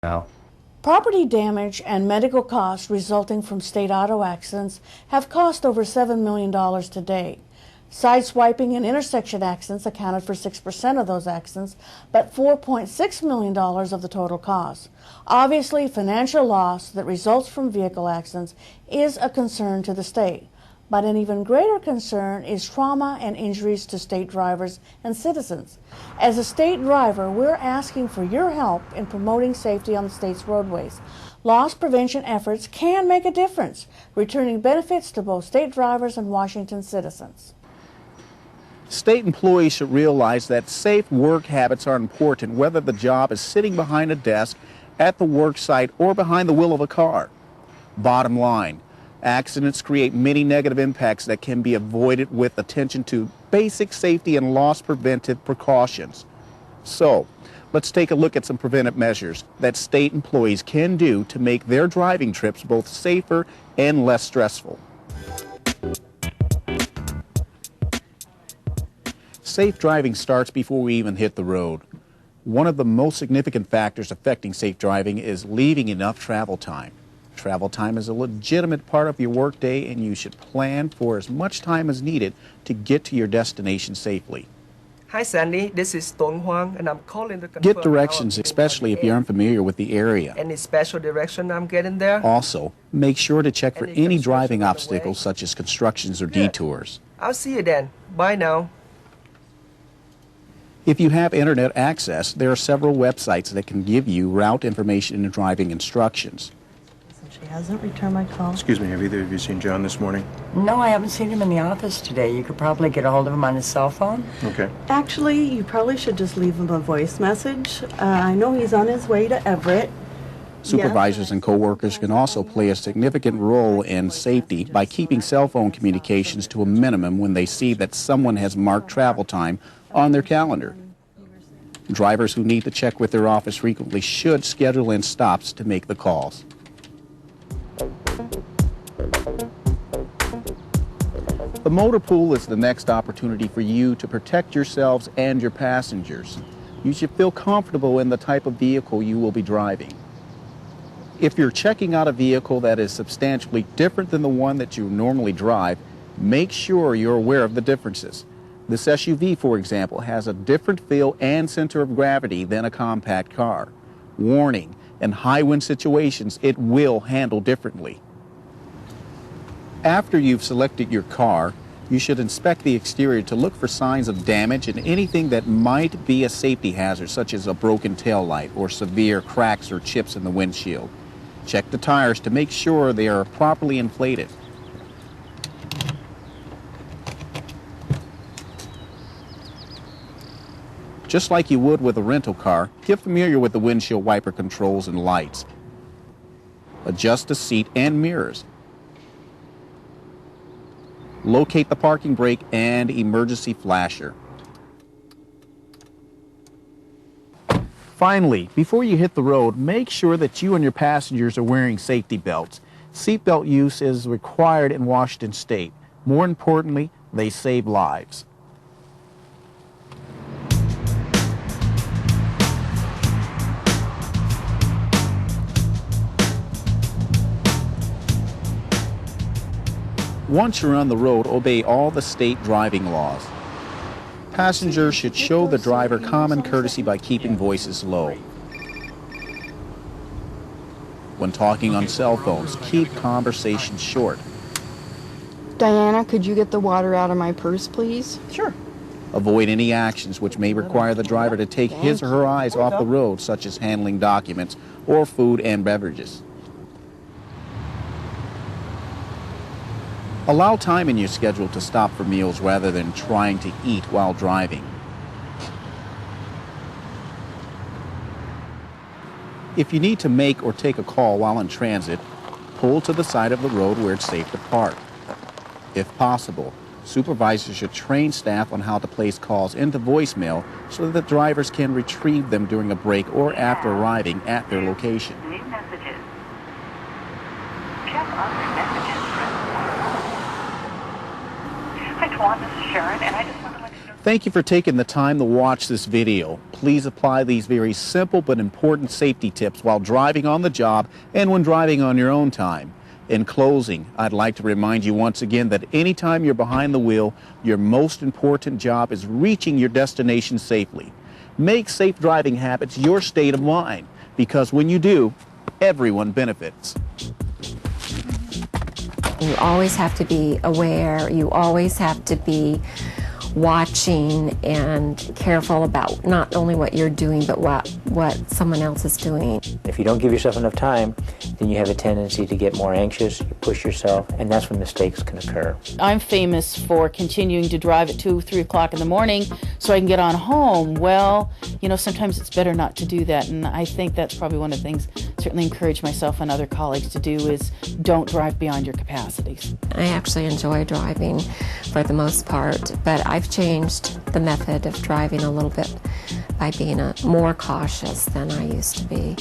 now. Property damage and medical costs resulting from state auto accidents have cost over $7 million to date. Sideswiping and intersection accidents accounted for 6% of those accidents, but $4.6 million of the total cost. Obviously, financial loss that results from vehicle accidents is a concern to the state. But an even greater concern is trauma and injuries to state drivers and citizens. As a state driver, we're asking for your help in promoting safety on the state's roadways. Loss prevention efforts can make a difference, returning benefits to both state drivers and Washington citizens. State employees should realize that safe work habits are important, whether the job is sitting behind a desk, at the work site, or behind the wheel of a car. Bottom line, accidents create many negative impacts that can be avoided with attention to basic safety and loss preventive precautions. So, let's take a look at some preventive measures that state employees can do to make their driving trips both safer and less stressful. Safe driving starts before we even hit the road. One of the most significant factors affecting safe driving is leaving enough travel time. Travel time is a legitimate part of your workday, and you should plan for as much time as needed to get to your destination safely. Hi Sandy, this is Don Huang, and I'm calling to confirm. Get directions, especially if you're unfamiliar with the area. Any special direction I'm getting there? Also, make sure to check for any driving obstacles such as constructions or detours. I'll see you then. Bye now. If you have internet access, there are several websites that can give you route information and driving instructions. She hasn't returned my call. Excuse me, have either of you seen John this morning? No, I haven't seen him in the office today. You could probably get a hold of him on his cell phone. Okay. Actually, you probably should just leave him a voice message. I know he's on his way to Everett. Supervisors and coworkers can also play a significant role in safety by keeping cell phone communications to a minimum when they see that someone has marked travel time on their calendar. Drivers who need to check with their office frequently should schedule in stops to make the calls. The motor pool is the next opportunity for you to protect yourselves and your passengers. You should feel comfortable in the type of vehicle you will be driving. If you're checking out a vehicle that is substantially different than the one that you normally drive, make sure you're aware of the differences. This SUV, for example, has a different feel and center of gravity than a compact car. Warning, in high wind situations, it will handle differently. After you've selected your car, you should inspect the exterior to look for signs of damage and anything that might be a safety hazard, such as a broken tail light or severe cracks or chips in the windshield. Check the tires to make sure they are properly inflated. Just like you would with a rental car, get familiar with the windshield wiper controls and lights. Adjust the seat and mirrors. Locate the parking brake and emergency flasher. Finally, before you hit the road, make sure that you and your passengers are wearing safety belts. Seatbelt use is required in Washington State. More importantly, they save lives. Once you're on the road, obey all the state driving laws. Passengers should show the driver common courtesy by keeping voices low. When talking on cell phones, keep conversations short. Diana, could you get the water out of my purse, please? Sure. Avoid any actions which may require the driver to take his or her eyes off the road, such as handling documents or food and beverages. Allow time in your schedule to stop for meals rather than trying to eat while driving. If you need to make or take a call while in transit, pull to the side of the road where it's safe to park. If possible, supervisors should train staff on how to place calls into voicemail so that drivers can retrieve them during a break or after arriving at their location. New messages. Check other messages. Hi, Twan. This is Sharon, and I just want to let you know. Thank you for taking the time to watch this video. Please apply these very simple but important safety tips while driving on the job and when driving on your own time. In closing, I'd like to remind you once again that anytime you're behind the wheel, your most important job is reaching your destination safely. Make safe driving habits your state of mind, because when you do, everyone benefits. You always have to be aware, you always have to be watching and careful about not only what you're doing, but what someone else is doing. If you don't give yourself enough time, then you have a tendency to get more anxious, you push yourself, and that's when mistakes can occur. I'm famous for continuing to drive at 2, 3 o'clock in the morning so I can get on home. Well, you know, sometimes it's better not to do that, and I think that's probably one of the things I certainly encourage myself and other colleagues to do is don't drive beyond your capacities. I actually enjoy driving for the most part, but I've changed the method of driving a little bit by being more cautious than I used to be.